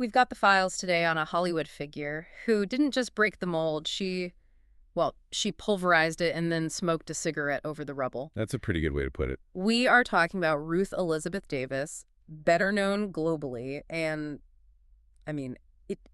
We've got the files today on a Hollywood figure who didn't just break the mold, she pulverized it and then smoked a cigarette over the rubble. That's a pretty good way to put it. We are talking about Ruth Elizabeth Davis, better known globally and,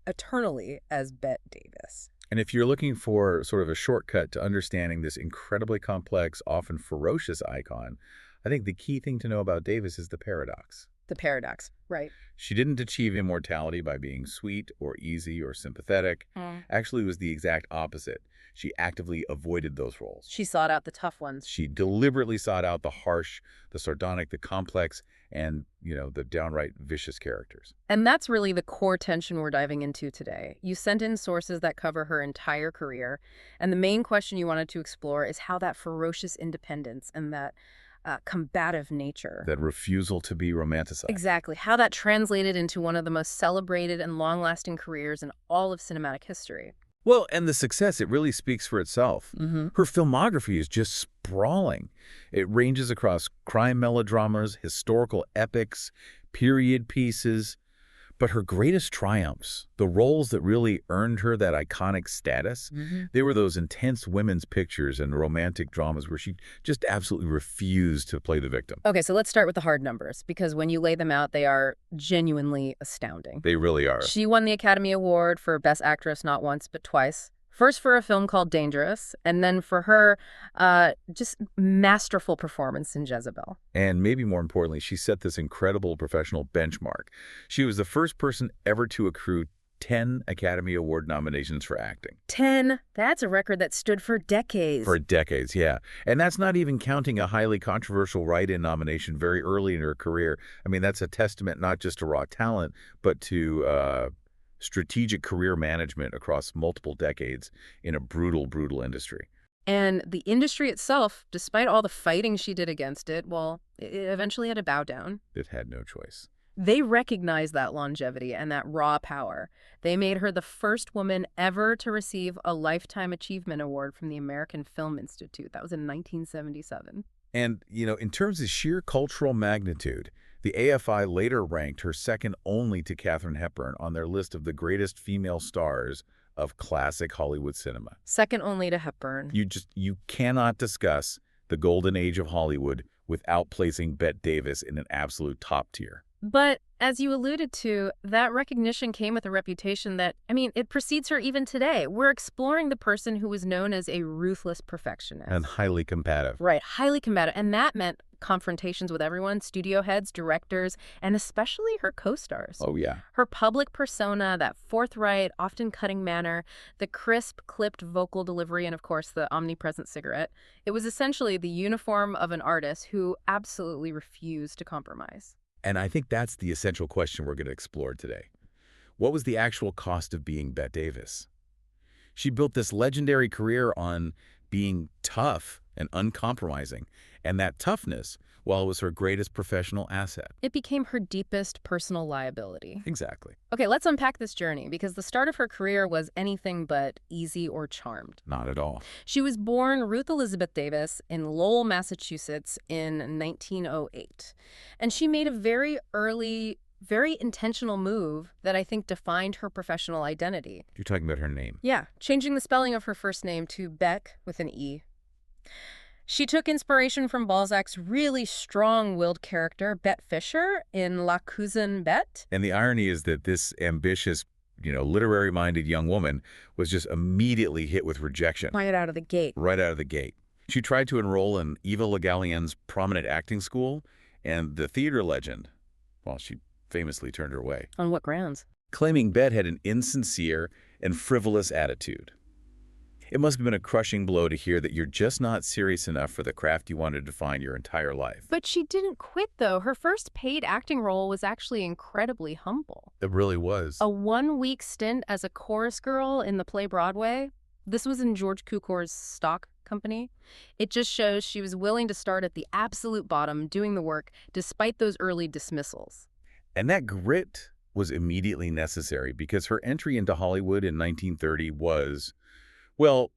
eternally as Bette Davis. And if you're looking for sort of a shortcut to understanding this incredibly complex, often ferocious icon, I think the key thing to know about Davis is the paradox. The paradox, right. She didn't achieve immortality by being sweet or easy or sympathetic. Actually, it was the exact opposite. She actively avoided those roles. She sought out the tough ones. She deliberately sought out the harsh, the sardonic, the complex, and, the downright vicious characters. And that's really the core tension we're diving into today. You sent in sources that cover her entire career, and the main question you wanted to explore is how that ferocious independence and that combative nature. That refusal to be romanticized. Exactly. How that translated into one of the most celebrated and long-lasting careers in all of cinematic history. Well, and the success, it really speaks for itself. Her filmography is just sprawling. It ranges across crime melodramas, historical epics, period pieces. But her greatest triumphs, the roles that really earned her that iconic status, they were those intense women's pictures and romantic dramas where she just absolutely refused to play the victim. Okay, so let's start with the hard numbers, because when you lay them out, they are genuinely astounding. They really are. She won the Academy Award for Best Actress not once, but twice. First for a film called Dangerous, and then for her just masterful performance in Jezebel. And maybe more importantly, she set this incredible professional benchmark. She was the first person ever to accrue 10 Academy Award nominations for acting. 10? That's a record that stood for decades. For decades, yeah. And that's not even counting a highly controversial write-in nomination very early in her career. I mean, that's a testament not just to raw talent, but to strategic career management across multiple decades in a brutal, brutal industry. And the industry itself, despite all the fighting she did against it, it eventually had to bow down. It had no choice. They recognized that longevity and that raw power. They made her the first woman ever to receive a Lifetime Achievement Award from the American Film Institute. That was in 1977. And, in terms of sheer cultural magnitude, the AFI later ranked her second only to Katharine Hepburn on their list of the greatest female stars of classic Hollywood cinema. Second only to Hepburn. You cannot discuss the golden age of Hollywood without placing Bette Davis in an absolute top tier. But as you alluded to, that recognition came with a reputation that, it precedes her even today. We're exploring the person who was known as a ruthless perfectionist. And highly combative. Right, highly combative. And that meant confrontations with everyone, studio heads, directors, and especially her co-stars. Oh, yeah. Her public persona, that forthright, often cutting manner, the crisp, clipped vocal delivery, and of course the omnipresent cigarette. It was essentially the uniform of an artist who absolutely refused to compromise. And I think that's the essential question we're going to explore today. What was the actual cost of being Bette Davis? She built this legendary career on being tough and uncompromising, and that toughness, well, was her greatest professional asset. It became her deepest personal liability. Exactly. Okay, let's unpack this journey, because the start of her career was anything but easy or charmed. Not at all. She was born Ruth Elizabeth Davis in Lowell, Massachusetts in 1908. And she made a very early, very intentional move that I think defined her professional identity. You're talking about her name. Yeah, changing the spelling of her first name to Beck with an E. She took inspiration from Balzac's really strong-willed character, Bette Fisher, in La Cousine Bette. And the irony is that this ambitious, literary-minded young woman was just immediately hit with rejection. Right out of the gate. Right out of the gate. She tried to enroll in Eva Le Gallienne's prominent acting school, and the theater legend, she famously turned her away. On what grounds? Claiming Bette had an insincere and frivolous attitude. It must have been a crushing blow to hear that you're just not serious enough for the craft you wanted to define your entire life. But she didn't quit, though. Her first paid acting role was actually incredibly humble. It really was. A 1-week stint as a chorus girl in the play Broadway. This was in George Cukor's stock company. It just shows she was willing to start at the absolute bottom, doing the work, despite those early dismissals. And that grit was immediately necessary because her entry into Hollywood in 1930 was,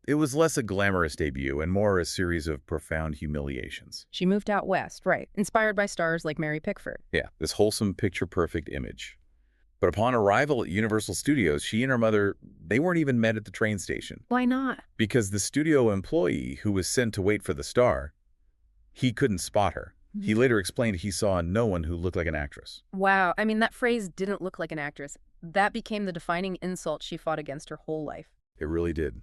it was less a glamorous debut and more a series of profound humiliations. She moved out west, right, inspired by stars like Mary Pickford. Yeah, this wholesome, picture-perfect image. But upon arrival at Universal Studios, she and her mother, they weren't even met at the train station. Why not? Because the studio employee who was sent to wait for the star, he couldn't spot her. He later explained he saw no one who looked like an actress. Wow. I mean, that phrase "didn't look like an actress." That became the defining insult she fought against her whole life. It really did.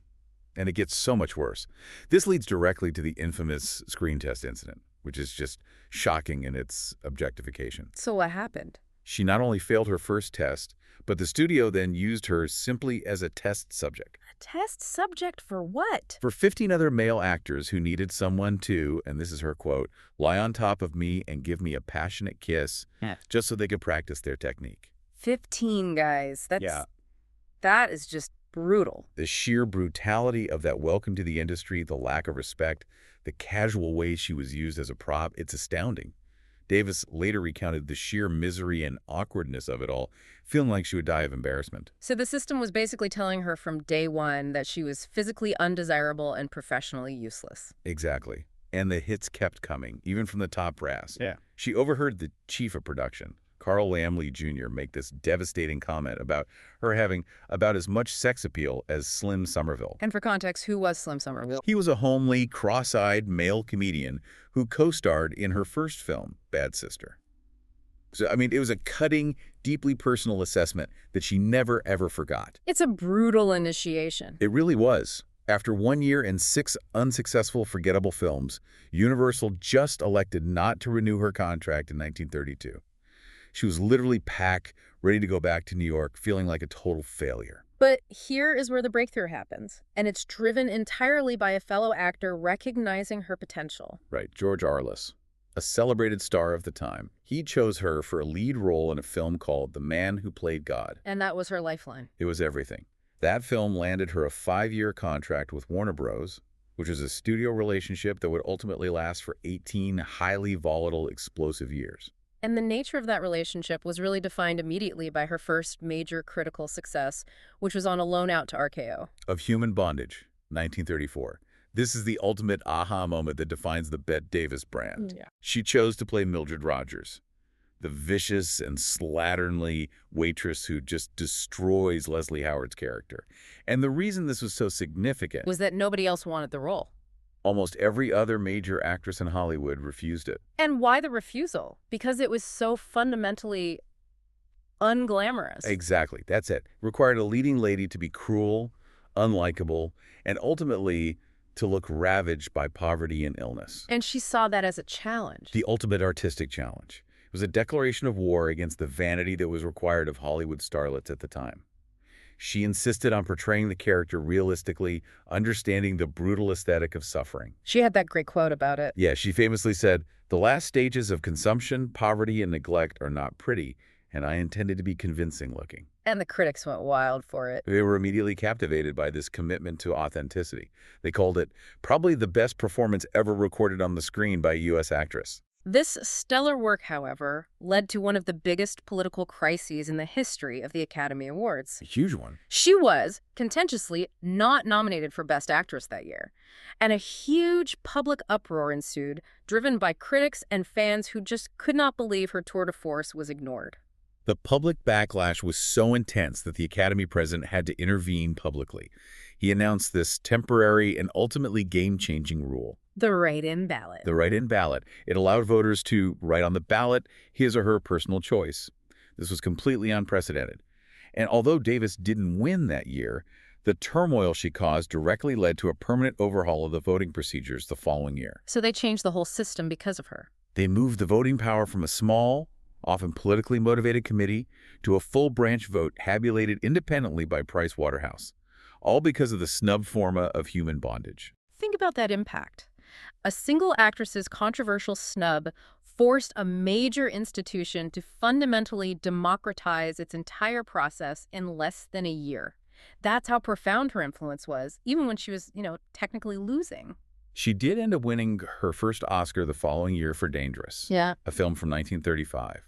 And it gets so much worse. This leads directly to the infamous screen test incident, which is just shocking in its objectification. So what happened? She not only failed her first test, but the studio then used her simply as a test subject. A test subject for what? For 15 other male actors who needed someone to, and this is her quote, lie on top of me and give me a passionate kiss, just so they could practice their technique. 15 guys. That is just brutal. The sheer brutality of that welcome to the industry, the lack of respect, the casual way she was used as a prop, it's astounding. Davis later recounted the sheer misery and awkwardness of it all, feeling like she would die of embarrassment. So the system was basically telling her from day one that she was physically undesirable and professionally useless. Exactly. And the hits kept coming, even from the top brass. Yeah. She overheard the chief of production, Carl Laemmle Jr., make this devastating comment about her having about as much sex appeal as Slim Summerville. And for context, who was Slim Summerville? He was a homely, cross-eyed male comedian who co-starred in her first film, Bad Sister. So, I mean, it was a cutting, deeply personal assessment that she never, ever forgot. It's a brutal initiation. It really was. After 1 year and 6 unsuccessful, forgettable films, Universal just elected not to renew her contract in 1932. She was literally packed, ready to go back to New York, feeling like a total failure. But here is where the breakthrough happens, and it's driven entirely by a fellow actor recognizing her potential. Right, George Arliss, a celebrated star of the time. He chose her for a lead role in a film called The Man Who Played God. And that was her lifeline. It was everything. That film landed her a 5-year contract with Warner Bros., which was a studio relationship that would ultimately last for 18 highly volatile, explosive years. And the nature of that relationship was really defined immediately by her first major critical success, which was on a loan out to RKO. Of Human Bondage, 1934. This is the ultimate aha moment that defines the Bette Davis brand. Yeah. She chose to play Mildred Rogers, the vicious and slatternly waitress who just destroys Leslie Howard's character. And the reason this was so significant Was that nobody else wanted the role. almost every other major actress in Hollywood refused it. And why the refusal? Because it was so fundamentally unglamorous. Exactly. That's it. Required a leading lady to be cruel, unlikable, and ultimately to look ravaged by poverty and illness. And she saw that as a challenge. The ultimate artistic challenge. It was a declaration of war against the vanity that was required of Hollywood starlets at the time. She insisted on portraying the character realistically, understanding the brutal aesthetic of suffering. She had that great quote about it. Yeah, she famously said, "The last stages of consumption, poverty, and neglect are not pretty, and I intended to be convincing looking." And the critics went wild for it. They were immediately captivated by this commitment to authenticity. They called it probably the best performance ever recorded on the screen by a U.S. actress. This stellar work, however, led to one of the biggest political crises in the history of the Academy Awards. A huge one. She was, contentiously, not nominated for Best Actress that year. And a huge public uproar ensued, driven by critics and fans who just could not believe her tour de force was ignored. The public backlash was so intense that the Academy president had to intervene publicly. He announced this temporary and ultimately game-changing rule. The write-in ballot. The write-in ballot. It allowed voters to write on the ballot his or her personal choice. This was completely unprecedented. And although Davis didn't win that year, the turmoil she caused directly led to a permanent overhaul of the voting procedures the following year. So they changed the whole system because of her. They moved the voting power from a small, often politically motivated committee to a full branch vote tabulated independently by Price Waterhouse, all because of the snub forma of Human Bondage. Think about that impact. A single actress's controversial snub forced a major institution to fundamentally democratize its entire process in less than a year. That's how profound her influence was, even when she was, technically losing. She did end up winning her first Oscar the following year for Dangerous, Yeah. a film from 1935.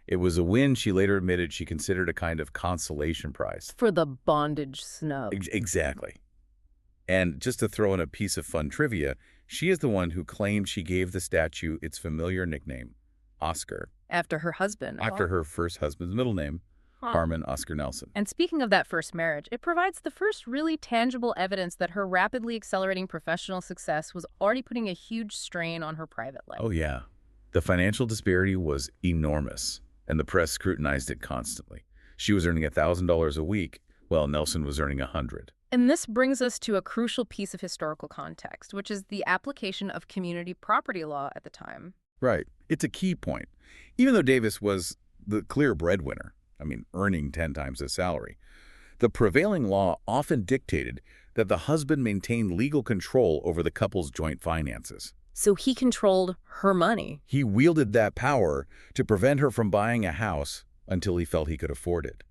It was a win she later admitted she considered a kind of consolation prize. For the bondage snub. Exactly. And just to throw in a piece of fun trivia, she is the one who claimed she gave the statue its familiar nickname, Oscar, After her husband. after her first husband's middle name, Harmon Oscar Nelson. And speaking of that first marriage, it provides the first really tangible evidence that her rapidly accelerating professional success was already putting a huge strain on her private life. Oh, yeah. The financial disparity was enormous, and the press scrutinized it constantly. She was earning $1,000 a week, while Nelson was earning $100. And this brings us to a crucial piece of historical context, which is the application of community property law at the time. Right. It's a key point. Even though Davis was the clear breadwinner, earning 10 times his salary, the prevailing law often dictated that the husband maintained legal control over the couple's joint finances. So he controlled her money. He wielded that power to prevent her from buying a house until he felt he could afford it.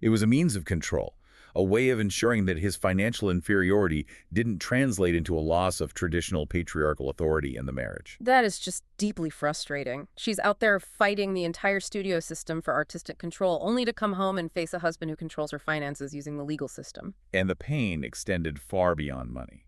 It was a means of control, a way of ensuring that his financial inferiority didn't translate into a loss of traditional patriarchal authority in the marriage. That is just deeply frustrating. She's out there fighting the entire studio system for artistic control, only to come home and face a husband who controls her finances using the legal system. And the pain extended far beyond money.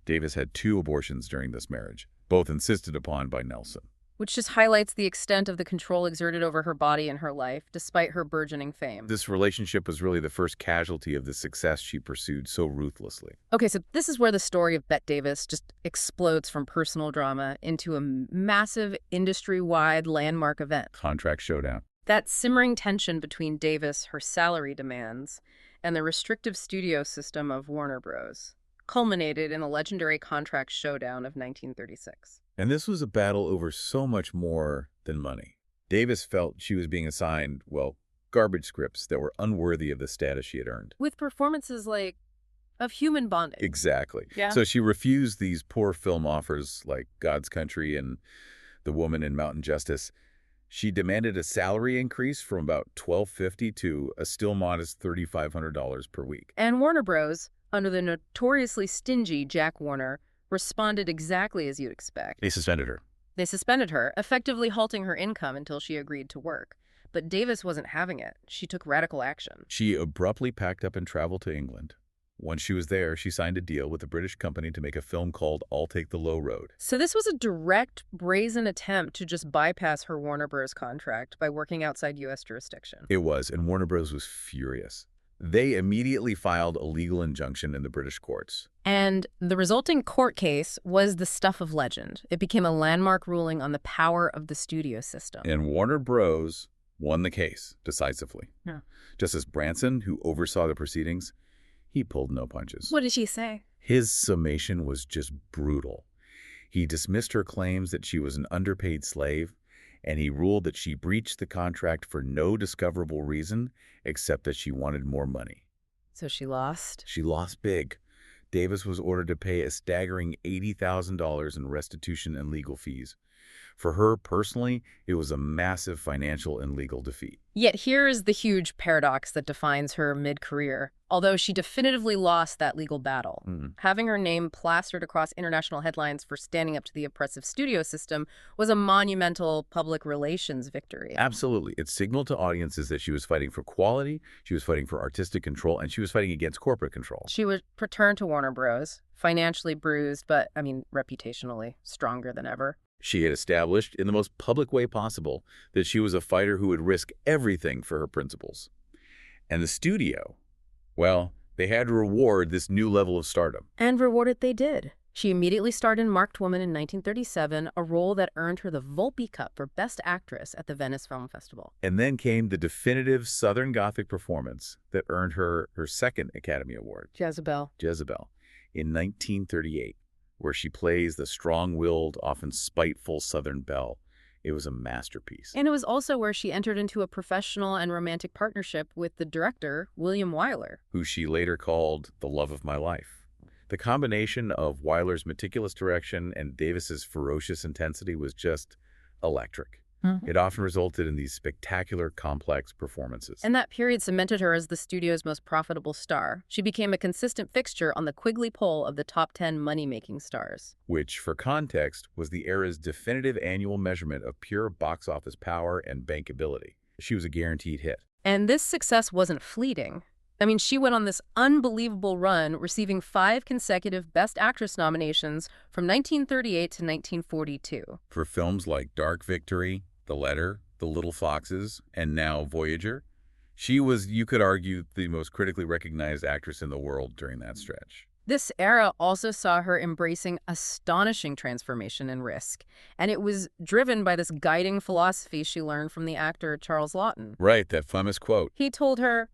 Davis had 2 abortions during this marriage, both insisted upon by Nelson. Which just highlights the extent of the control exerted over her body and her life, despite her burgeoning fame. This relationship was really the first casualty of the success she pursued so ruthlessly. Okay, so this is where the story of Bette Davis just explodes from personal drama into a massive industry-wide landmark event. Contract showdown. That simmering tension between Davis, her salary demands, and the restrictive studio system of Warner Bros. Culminated in a legendary contract showdown of 1936. And this was a battle over so much more than money. Davis felt she was being assigned, garbage scripts that were unworthy of the status she had earned. With performances like of Human Bondage. Exactly. Yeah. So she refused these poor film offers like God's Country and The Woman in Mountain Justice. She demanded a salary increase from about $1,250 to a still modest $3,500 per week. And Warner Bros., under the notoriously stingy Jack Warner, responded exactly as you'd expect. They suspended her, effectively halting her income until she agreed to work. But Davis wasn't having it. She took radical action. She abruptly packed up and traveled to England. Once she was there, she signed a deal with a British company to make a film called I'll Take the Low Road. So this was a direct, brazen attempt to just bypass her Warner Bros. Contract by working outside U.S. jurisdiction. It was, and Warner Bros. Was furious. They immediately filed a legal injunction in the British courts. And the resulting court case was the stuff of legend. It became a landmark ruling on the power of the studio system. And Warner Bros. Won the case decisively. Yeah. Justice Branson, who oversaw the proceedings, he pulled no punches. What did she say? His summation was just brutal. He dismissed her claims that she was an underpaid slave, and he ruled that she breached the contract for no discoverable reason except that she wanted more money. So she lost? She lost big. Davis was ordered to pay a staggering $80,000 in restitution and legal fees. For her personally, it was a massive financial and legal defeat. Yet here is the huge paradox that defines her mid-career. Although she definitively lost that legal battle, having her name plastered across international headlines for standing up to the oppressive studio system was a monumental public relations victory. Absolutely. It signaled to audiences that she was fighting for quality, she was fighting for artistic control, and she was fighting against corporate control. She would return to Warner Bros., financially bruised, but, reputationally stronger than ever. She had established, in the most public way possible, that she was a fighter who would risk everything for her principles. And the studio, they had to reward this new level of stardom. And reward it they did. She immediately starred in Marked Woman in 1937, a role that earned her the Volpe Cup for Best Actress at the Venice Film Festival. And then came the definitive Southern Gothic performance that earned her her second Academy Award. Jezebel. In 1938. Where she plays the strong-willed, often spiteful Southern belle. It was a masterpiece. And it was also where she entered into a professional and romantic partnership with the director, William Wyler, who she later called the love of my life. The combination of Wyler's meticulous direction and Davis's ferocious intensity was just electric. It often resulted in these spectacular, complex performances. And that period cemented her as the studio's most profitable star. She became a consistent fixture on the Quigley poll of the top 10 money-making stars. Which, for context, was the era's definitive annual measurement of pure box office power and bankability. She was a guaranteed hit. And this success wasn't fleeting. She went on this unbelievable run, receiving 5 consecutive Best Actress nominations from 1938 to 1942. For films like Dark Victory, The Letter, The Little Foxes, and now Voyager, She was, you could argue, the most critically recognized actress in the world during that stretch. This era also saw her embracing astonishing transformation and risk, and it was driven by this guiding philosophy she learned from the actor Charles Laughton. Right, that famous quote. He told her,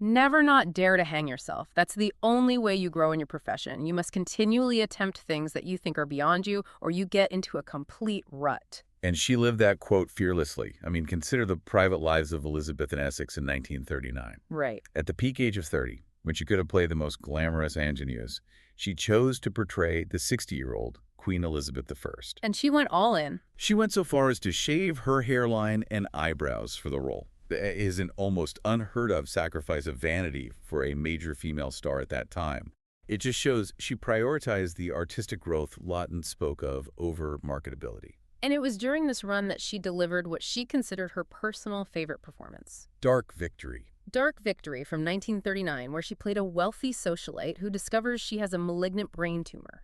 "Never not dare to hang yourself. That's the only way you grow in your profession. You must continually attempt things that you think are beyond you, or you get into a complete rut." And she lived that quote fearlessly. I mean, consider the private lives of Elizabeth and Essex in 1939. Right. At the peak age of 30, when she could have played the most glamorous ingenues, she chose to portray the 60-year-old Queen Elizabeth I. And she went all in. She went so far as to shave her hairline and eyebrows for the role. It is an almost unheard-of sacrifice of vanity for a major female star at that time. It just shows she prioritized the artistic growth Laughton spoke of over marketability. And it was during this run that she delivered what she considered her personal favorite performance. Dark Victory. Dark Victory from 1939, where she played a wealthy socialite who discovers she has a malignant brain tumor.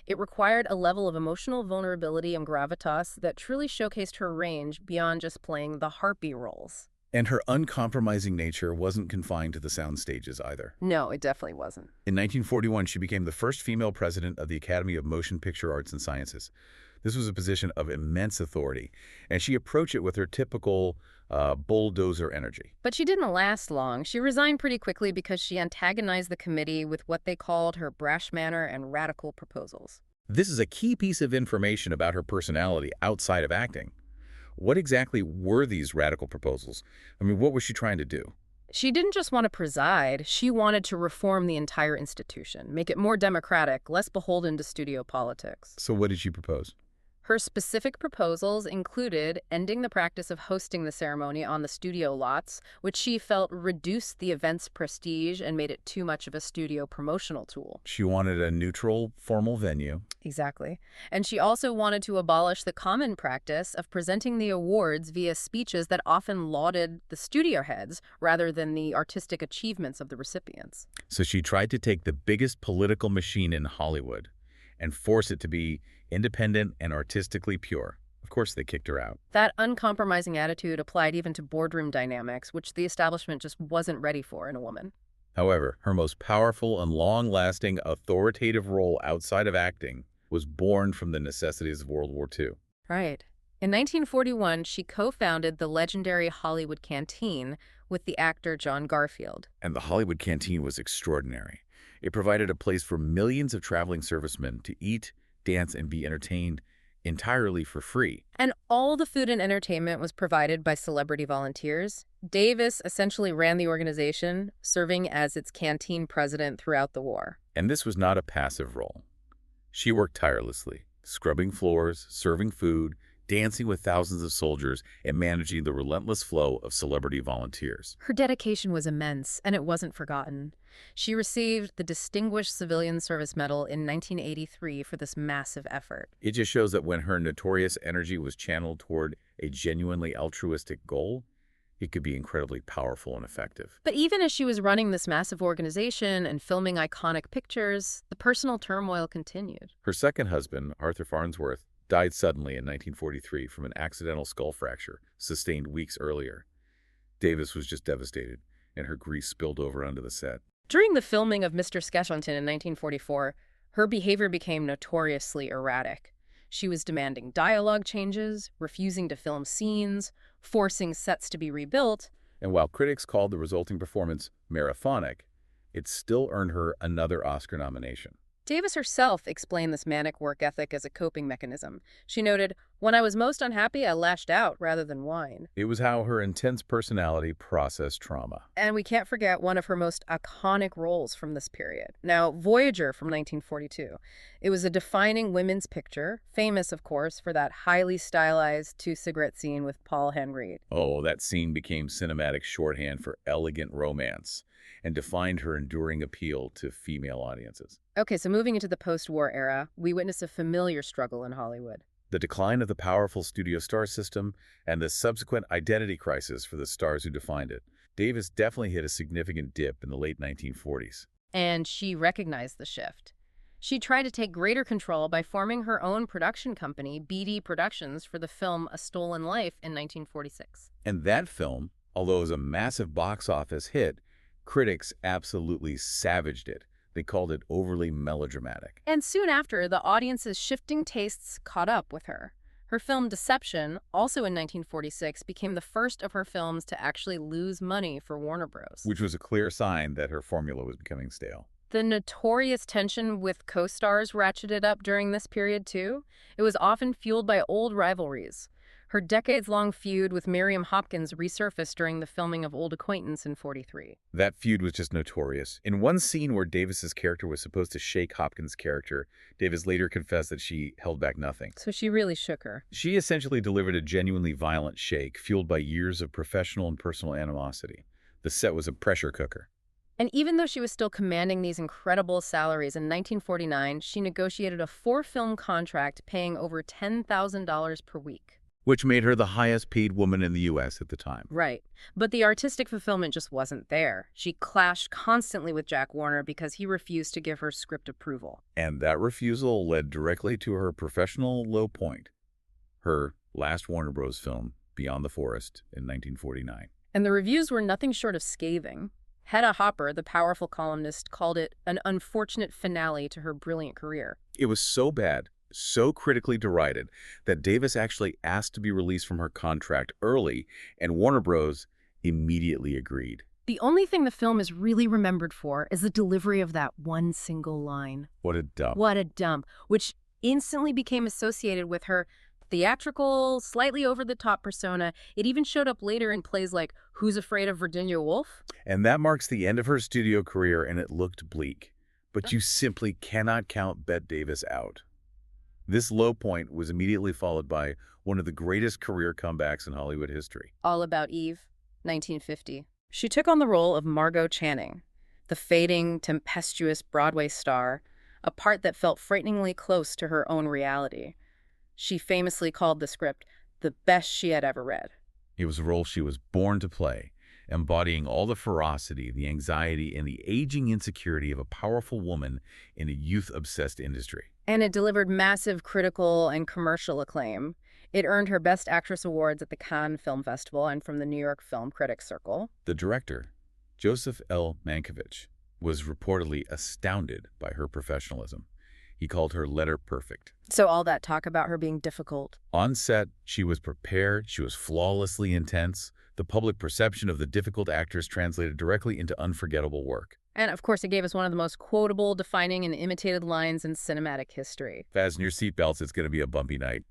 It required a level of emotional vulnerability and gravitas that truly showcased her range beyond just playing the harpy roles. And her uncompromising nature wasn't confined to the sound stages either. No, it definitely wasn't. In 1941, she became the first female president of the Academy of Motion Picture Arts and Sciences. This was a position of immense authority, and she approached it with her typical bulldozer energy. But she didn't last long. She resigned pretty quickly because she antagonized the committee with what they called her brash manner and radical proposals. This is a key piece of information about her personality outside of acting. What exactly were these radical proposals? I mean, what was she trying to do? She didn't just want to preside, she wanted to reform the entire institution, make it more democratic, less beholden to studio politics. So what did she propose? Her specific proposals included ending the practice of hosting the ceremony on the studio lots, which she felt reduced the event's prestige and made it too much of a studio promotional tool. She wanted a neutral, formal venue. Exactly. And she also wanted to abolish the common practice of presenting the awards via speeches that often lauded the studio heads rather than the artistic achievements of the recipients. So she tried to take the biggest political machine in Hollywood and force it to be independent and artistically pure. Of course, they kicked her out. That uncompromising attitude applied even to boardroom dynamics, which the establishment just wasn't ready for in a woman. However, her most powerful and long-lasting authoritative role outside of acting was born from the necessities of World War II. Right. In 1941, she co-founded the legendary Hollywood Canteen with the actor John Garfield. And the Hollywood Canteen was extraordinary. It provided a place for millions of traveling servicemen to eat, dance, and be entertained entirely for free. And all the food and entertainment was provided by celebrity volunteers. Davis essentially ran the organization, serving as its canteen president throughout the war. And this was not a passive role. She worked tirelessly, scrubbing floors, serving food, dancing with thousands of soldiers, and managing the relentless flow of celebrity volunteers. Her dedication was immense, and it wasn't forgotten. She received the Distinguished Civilian Service Medal in 1983 for this massive effort. It just shows that when her notorious energy was channeled toward a genuinely altruistic goal, it could be incredibly powerful and effective. But even as she was running this massive organization and filming iconic pictures, the personal turmoil continued. Her second husband, Arthur Farnsworth, died suddenly in 1943 from an accidental skull fracture sustained weeks earlier. Davis was just devastated, and her grief spilled over onto the set. During the filming of Mr. Skeffington in 1944, her behavior became notoriously erratic. She was demanding dialogue changes, refusing to film scenes, forcing sets to be rebuilt. And while critics called the resulting performance marathonic, it still earned her another Oscar nomination. Davis herself explained this manic work ethic as a coping mechanism. She noted, "When I was most unhappy, I lashed out rather than whine." It was how her intense personality processed trauma. And we can't forget one of her most iconic roles from this period. Now, Voyager from 1942. It was a defining women's picture, famous, of course, for that highly stylized two-cigarette scene with Paul Henreid. Oh, that scene became cinematic shorthand for elegant romance and defined her enduring appeal to female audiences. Okay, so moving into the post-war era, we witness a familiar struggle in Hollywood. The decline of the powerful studio star system and the subsequent identity crisis for the stars who defined it. Davis definitely hit a significant dip in the late 1940s. And she recognized the shift. She tried to take greater control by forming her own production company, BD Productions, for the film A Stolen Life in 1946. And that film, Although it was a massive box office hit, critics absolutely savaged it. They called it overly melodramatic. And soon after, the audience's shifting tastes caught up with her. Her film Deception, also in 1946, became the first of her films to actually lose money for Warner Bros. Which was a clear sign that her formula was becoming stale. The notorious tension with co-stars ratcheted up during this period, too. It was often fueled by old rivalries. Her decades-long feud with Miriam Hopkins resurfaced during the filming of Old Acquaintance in '43. That feud was just notorious. In one scene where Davis's character was supposed to shake Hopkins' character, Davis later confessed that she held back nothing. So she really shook her. She essentially delivered a genuinely violent shake, fueled by years of professional and personal animosity. The set was a pressure cooker. And even though she was still commanding these incredible salaries, in 1949, she negotiated a 4-film contract paying over $10,000 per week. Which made her the highest paid woman in the U.S. at the time. Right. But the artistic fulfillment just wasn't there. She clashed constantly with Jack Warner because he refused to give her script approval. And that refusal led directly to her professional low point, her last Warner Bros. Film, Beyond the Forest, in 1949. And the reviews were nothing short of scathing. Hedda Hopper, the powerful columnist, called it an unfortunate finale to her brilliant career. It was so bad, so critically derided, that Davis actually asked to be released from her contract early, and Warner Bros. Immediately agreed. The only thing the film is really remembered for is the delivery of that one single line. What a dump. What a dump, which instantly became associated with her theatrical, slightly over-the-top persona. It even showed up later in plays like Who's Afraid of Virginia Woolf? And that marks the end of her studio career, and it looked bleak. But you simply cannot count Bette Davis out. This low point was immediately followed by one of the greatest career comebacks in Hollywood history. All About Eve, 1950. She took on the role of Margot Channing, the fading, tempestuous Broadway star, a part that felt frighteningly close to her own reality. She famously called the script the best she had ever read. It was a role she was born to play, embodying all the ferocity, the anxiety, and the aging insecurity of a powerful woman in a youth-obsessed industry. And it delivered massive critical and commercial acclaim. It earned her Best Actress awards at the Cannes Film Festival and from the New York Film Critics Circle. The director, Joseph L. Mankiewicz, was reportedly astounded by her professionalism. He called her letter perfect. So all that talk about her being difficult. On set, she was prepared, she was flawlessly intense. The public perception of the difficult actress translated directly into unforgettable work. And of course, it gave us one of the most quotable, defining, and imitated lines in cinematic history. Fasten your seatbelts, it's going to be a bumpy night.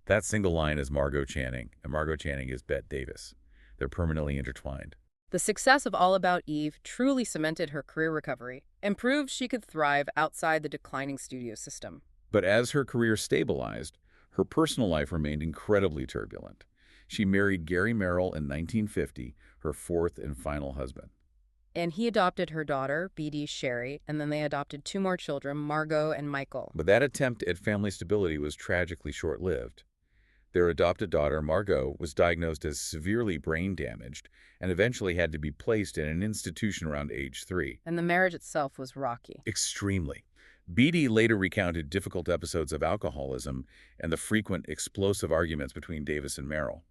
That single line is Margot Channing, and Margot Channing is Bette Davis. They're permanently intertwined. The success of All About Eve truly cemented her career recovery and proved she could thrive outside the declining studio system. But as her career stabilized, her personal life remained incredibly turbulent. She married Gary Merrill in 1950, her fourth and final husband. And he adopted her daughter, B.D. Sherry, and then they adopted 2 more children, Margot and Michael. But that attempt at family stability was tragically short-lived. Their adopted daughter, Margot, was diagnosed as severely brain damaged and eventually had to be placed in an institution around age 3. And the marriage itself was rocky. Extremely. B.D. later recounted difficult episodes of alcoholism and the frequent explosive arguments between Davis and Merrill.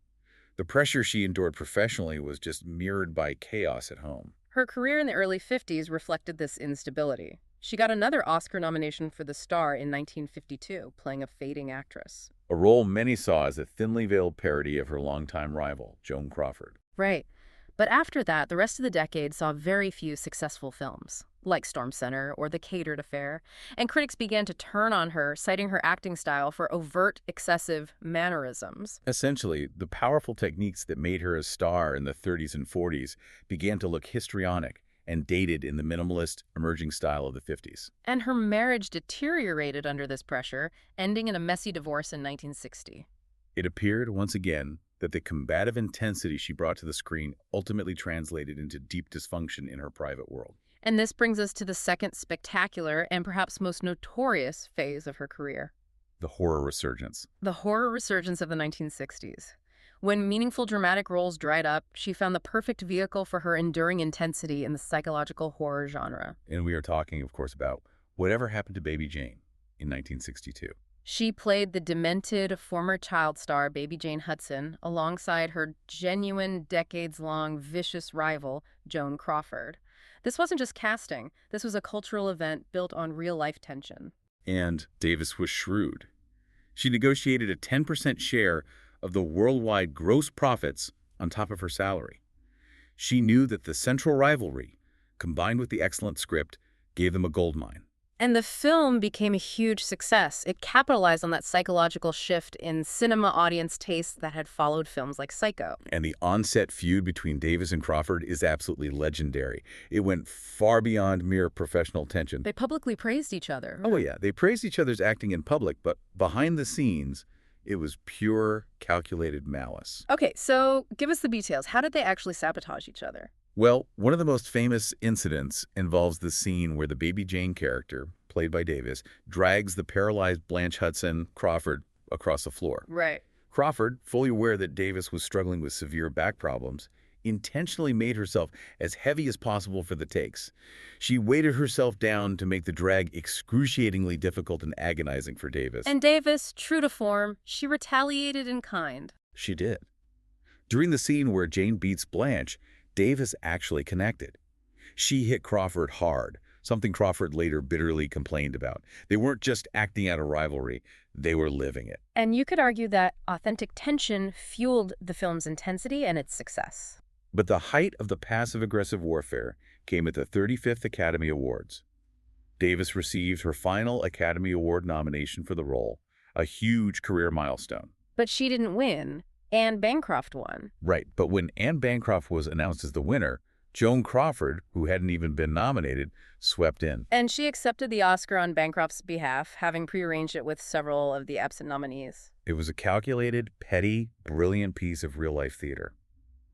The pressure she endured professionally was just mirrored by chaos at home. Her career in the early 50s reflected this instability. She got another Oscar nomination for The Star in 1952, playing a fading actress. A role many saw as a thinly veiled parody of her longtime rival, Joan Crawford. Right. But after that, the rest of the decade saw very few successful films, like Storm Center or The Catered Affair, and critics began to turn on her, citing her acting style for overt, excessive mannerisms. Essentially, the powerful techniques that made her a star in the 30s and 40s began to look histrionic and dated in the minimalist, emerging style of the 50s. And her marriage deteriorated under this pressure, ending in a messy divorce in 1960. It appeared, once again, that the combative intensity she brought to the screen ultimately translated into deep dysfunction in her private world. And this brings us to the second spectacular and perhaps most notorious phase of her career. The horror resurgence. The horror resurgence of the 1960s. When meaningful dramatic roles dried up, she found the perfect vehicle for her enduring intensity in the psychological horror genre. And we are talking, of course, about Whatever Happened to Baby Jane in 1962. She played the demented former child star Baby Jane Hudson alongside her genuine, decades-long, vicious rival, Joan Crawford. This wasn't just casting. This was a cultural event built on real-life tension. And Davis was shrewd. She negotiated a 10% share of the worldwide gross profits on top of her salary. She knew that the central rivalry, combined with the excellent script, gave them a goldmine. And the film became a huge success. It capitalized on that psychological shift in cinema audience taste that had followed films like Psycho. And the on-set feud between Davis and Crawford is absolutely legendary. It went far beyond mere professional tension. They publicly praised each other. Oh, yeah. They praised each other's acting in public, but behind the scenes, it was pure, calculated malice. Okay, so give us the details. How did they actually sabotage each other? Well, one of the most famous incidents involves the scene where the Baby Jane character, played by Davis, drags the paralyzed Blanche Hudson Crawford across the floor. Right. Crawford, fully aware that Davis was struggling with severe back problems, intentionally made herself as heavy as possible for the takes. She weighted herself down to make the drag excruciatingly difficult and agonizing for Davis. And Davis, true to form, she retaliated in kind. She did. During the scene where Jane beats Blanche, Davis actually connected. She hit Crawford hard, something Crawford later bitterly complained about. They weren't just acting out a rivalry, they were living it. And you could argue that authentic tension fueled the film's intensity and its success. But the height of the passive-aggressive warfare came at the 35th Academy Awards. Davis received her final Academy Award nomination for the role, a huge career milestone. But she didn't win. Anne Bancroft won. Right, but when Anne Bancroft was announced as the winner, Joan Crawford, who hadn't even been nominated, swept in. And she accepted the Oscar on Bancroft's behalf, having prearranged it with several of the absent nominees. It was a calculated, petty, brilliant piece of real-life theater.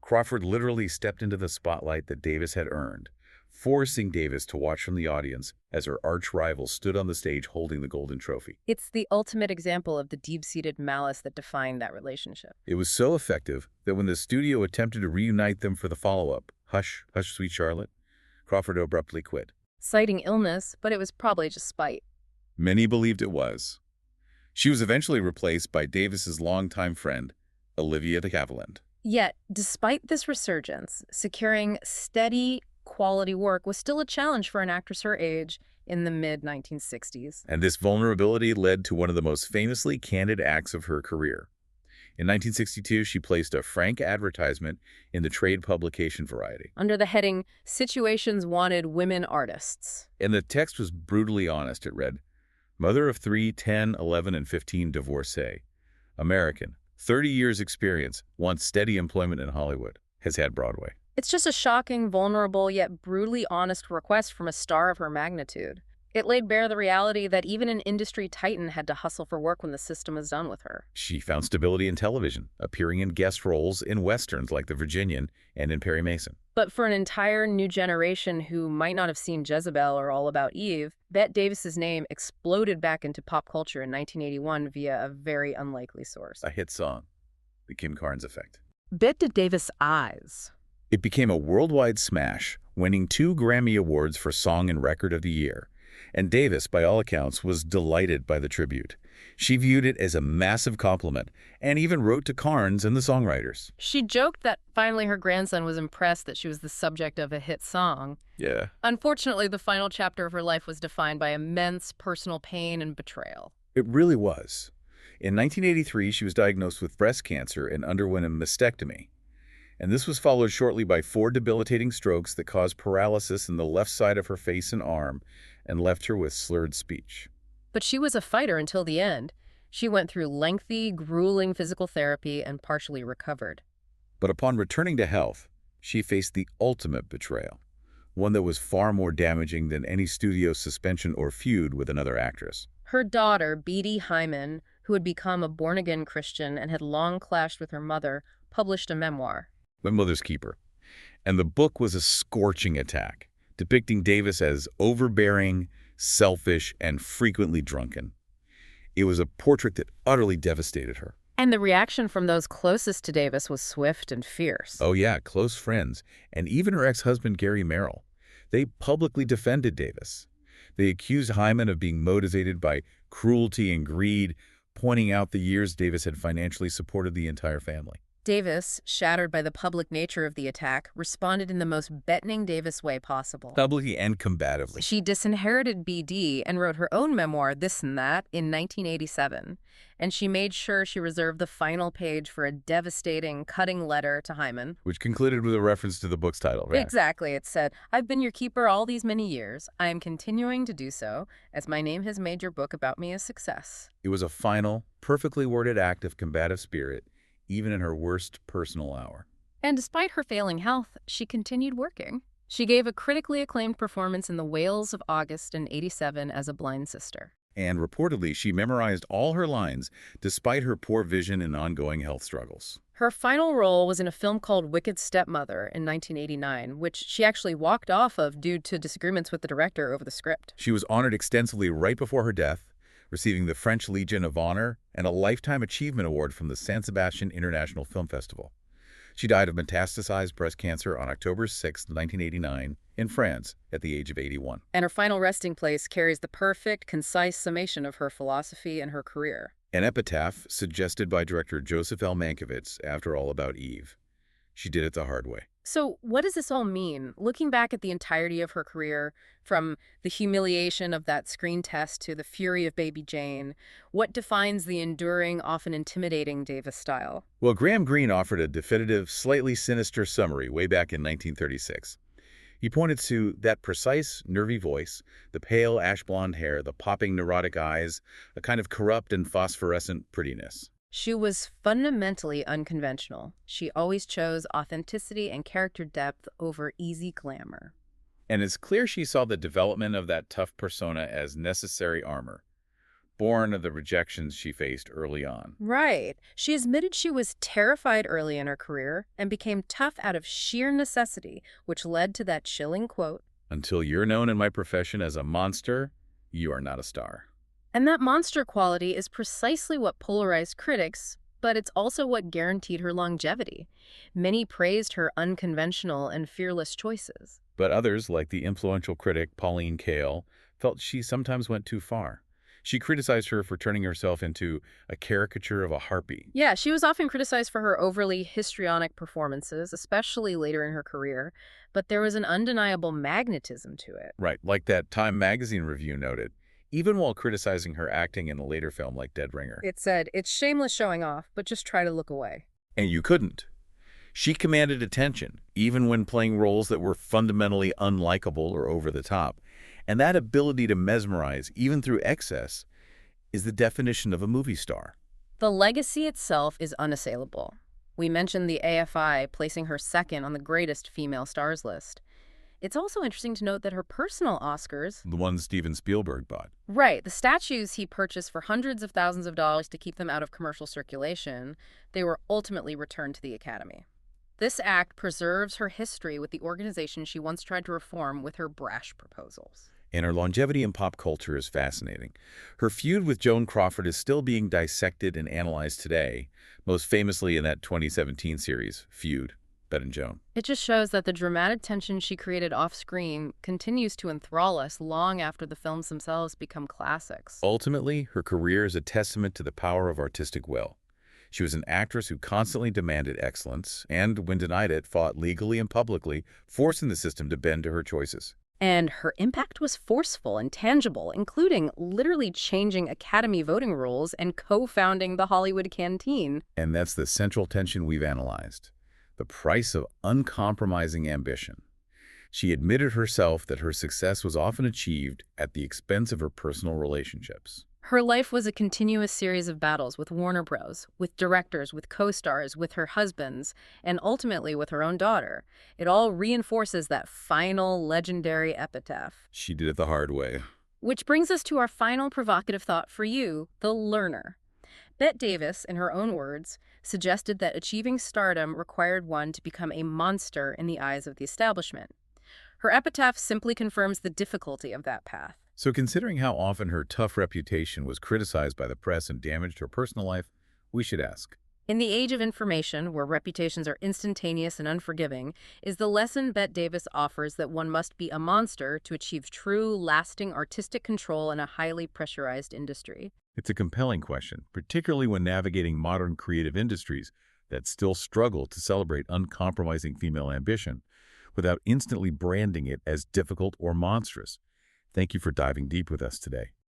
Crawford literally stepped into the spotlight that Davis had earned, forcing Davis to watch from the audience as her arch-rival stood on the stage holding the golden trophy. It's the ultimate example of the deep-seated malice that defined that relationship. It was so effective that when the studio attempted to reunite them for the follow-up, Hush, Hush, Sweet Charlotte, Crawford abruptly quit. Citing illness, but it was probably just spite. Many believed it was. She was eventually replaced by Davis's longtime friend, Olivia de Havilland. Yet, despite this resurgence, securing steady, quality work was still a challenge for an actress her age in the mid-1960s. And this vulnerability led to one of the most famously candid acts of her career. In 1962, she placed a frank advertisement in the trade publication Variety. Under the heading, Situations Wanted Women Artists. And the text was brutally honest. It read, "Mother of 3, 10, 11, and 15 divorcee. American. 30 years experience, wants steady employment in Hollywood, has had Broadway." It's just a shocking, vulnerable, yet brutally honest request from a star of her magnitude. It laid bare the reality that even an industry titan had to hustle for work when the system was done with her. She found stability in television, appearing in guest roles in westerns like The Virginian and in Perry Mason. But for an entire new generation who might not have seen Jezebel or All About Eve, Bette Davis's name exploded back into pop culture in 1981 via a very unlikely source. A hit song, The Kim Carnes Effect. Bette Davis' Eyes. It became a worldwide smash, winning 2 Grammy Awards for Song and Record of the Year. And Davis, by all accounts, was delighted by the tribute. She viewed it as a massive compliment and even wrote to Carnes and the songwriters. She joked that finally her grandson was impressed that she was the subject of a hit song. Yeah. Unfortunately, the final chapter of her life was defined by immense personal pain and betrayal. It really was. In 1983, she was diagnosed with breast cancer and underwent a mastectomy. And this was followed shortly by 4 debilitating strokes that caused paralysis in the left side of her face and arm and left her with slurred speech. But she was a fighter until the end. She went through lengthy, grueling physical therapy and partially recovered. But upon returning to health, she faced the ultimate betrayal, one that was far more damaging than any studio suspension or feud with another actress. Her daughter, Bette Hyman, who had become a born-again Christian and had long clashed with her mother, published a memoir. My Mother's Keeper. And the book was a scorching attack, depicting Davis as overbearing, selfish, and frequently drunken. It was a portrait that utterly devastated her. And the reaction from those closest to Davis was swift and fierce. Oh yeah, close friends, and even her ex-husband Gary Merrill. They publicly defended Davis. They accused Hyman of being motivated by cruelty and greed, pointing out the years Davis had financially supported the entire family. Davis, shattered by the public nature of the attack, responded in the most Bettening Davis way possible. Publicly and combatively. She disinherited BD and wrote her own memoir, This and That, in 1987. And she made sure she reserved the final page for a devastating, cutting letter to Hyman. Which concluded with a reference to the book's title, right? Exactly. It said, I've been your keeper all these many years. I am continuing to do so, as my name has made your book about me a success. It was a final, perfectly worded act of combative spirit, even in her worst personal hour. And despite her failing health, she continued working. She gave a critically acclaimed performance in The Whales of August in '87 as a blind sister. And reportedly, she memorized all her lines despite her poor vision and ongoing health struggles. Her final role was in a film called Wicked Stepmother in 1989, which she actually walked off of due to disagreements with the director over the script. She was honored extensively right before her death, receiving the French Legion of Honor and a Lifetime Achievement Award from the San Sebastian International Film Festival. She died of metastasized breast cancer on October 6, 1989, in France, at the age of 81. And her final resting place carries the perfect, concise summation of her philosophy and her career. An epitaph suggested by director Joseph L. Mankiewicz after All About Eve. She did it the hard way. So what does this all mean? Looking back at the entirety of her career, from the humiliation of that screen test to the fury of Baby Jane, what defines the enduring, often intimidating Davis style? Well, Graham Greene offered a definitive, slightly sinister summary way back in 1936. He pointed to that precise, nervy voice, the pale ash-blonde hair, the popping neurotic eyes, a kind of corrupt and phosphorescent prettiness. She was fundamentally unconventional. She always chose authenticity and character depth over easy glamour. And it's clear she saw the development of that tough persona as necessary armor, born of the rejections she faced early on. Right. She admitted she was terrified early in her career and became tough out of sheer necessity, which led to that chilling quote, "Until you're known in my profession as a monster, you are not a star." And that monster quality is precisely what polarized critics, but it's also what guaranteed her longevity. Many praised her unconventional and fearless choices. But others, like the influential critic Pauline Kael, felt she sometimes went too far. She criticized her for turning herself into a caricature of a harpy. Yeah, she was often criticized for her overly histrionic performances, especially later in her career, but there was an undeniable magnetism to it. Right, like that Time magazine review noted. Even while criticizing her acting in a later film like Dead Ringer. It said, it's shameless showing off, but just try to look away. And you couldn't. She commanded attention, even when playing roles that were fundamentally unlikable or over the top. And that ability to mesmerize, even through excess, is the definition of a movie star. The legacy itself is unassailable. We mentioned the AFI placing her second on the greatest female stars list. It's also interesting to note that her personal Oscars... The ones Steven Spielberg bought. Right. The statues he purchased for hundreds of thousands of dollars to keep them out of commercial circulation, they were ultimately returned to the Academy. This act preserves her history with the organization she once tried to reform with her brash proposals. And her longevity in pop culture is fascinating. Her feud with Joan Crawford is still being dissected and analyzed today, most famously in that 2017 series, Feud. Bette and Joan. It just shows that the dramatic tension she created off-screen continues to enthrall us long after the films themselves become classics. Ultimately, her career is a testament to the power of artistic will. She was an actress who constantly demanded excellence and, when denied it, fought legally and publicly, forcing the system to bend to her choices. And her impact was forceful and tangible, including literally changing Academy voting rules and co-founding the Hollywood Canteen. And that's the central tension we've analyzed. The price of uncompromising ambition. She admitted herself that her success was often achieved at the expense of her personal relationships. Her life was a continuous series of battles with Warner Bros., with directors, with co-stars, with her husbands, and ultimately with her own daughter. It all reinforces that final legendary epitaph. She did it the hard way. Which brings us to our final provocative thought for you, the learner. Bette Davis, in her own words, suggested that achieving stardom required one to become a monster in the eyes of the establishment. Her epitaph simply confirms the difficulty of that path. So considering how often her tough reputation was criticized by the press and damaged her personal life, we should ask, In the age of information, where reputations are instantaneous and unforgiving, is the lesson Bette Davis offers that one must be a monster to achieve true, lasting artistic control in a highly pressurized industry. It's a compelling question, particularly when navigating modern creative industries that still struggle to celebrate uncompromising female ambition without instantly branding it as difficult or monstrous. Thank you for diving deep with us today.